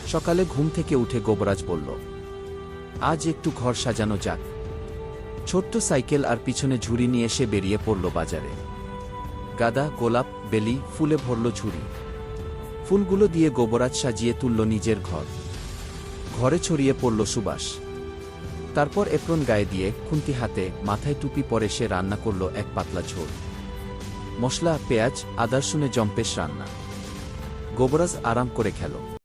সকালে ঘুম থেকে উঠে গোবরাজ বলল, আজ একটু ঘর সাজানো যাক। ছোট্ট সাইকেল আর পিছনে ঝুড়ি নিয়ে সে বেরিয়ে পড়ল বাজারে। গাঁদা, গোলাপ, বেলি ফুলে ভরল ঝুড়ি। ফুলগুলো দিয়ে গোবরাজ সাজিয়ে তুলল নিজের ঘর। ঘরে ছড়িয়ে পড়ল সুবাস। তারপর এপ্রন গায়ে দিয়ে, খুন্তি হাতে, মাথায় টুপি পরে সে রান্না করল এক পাতলা ঝোল। মশলা, পেঁয়াজ, আদার শুনে জম্পেশ রান্না। গোবরাজ আরাম করে খেল।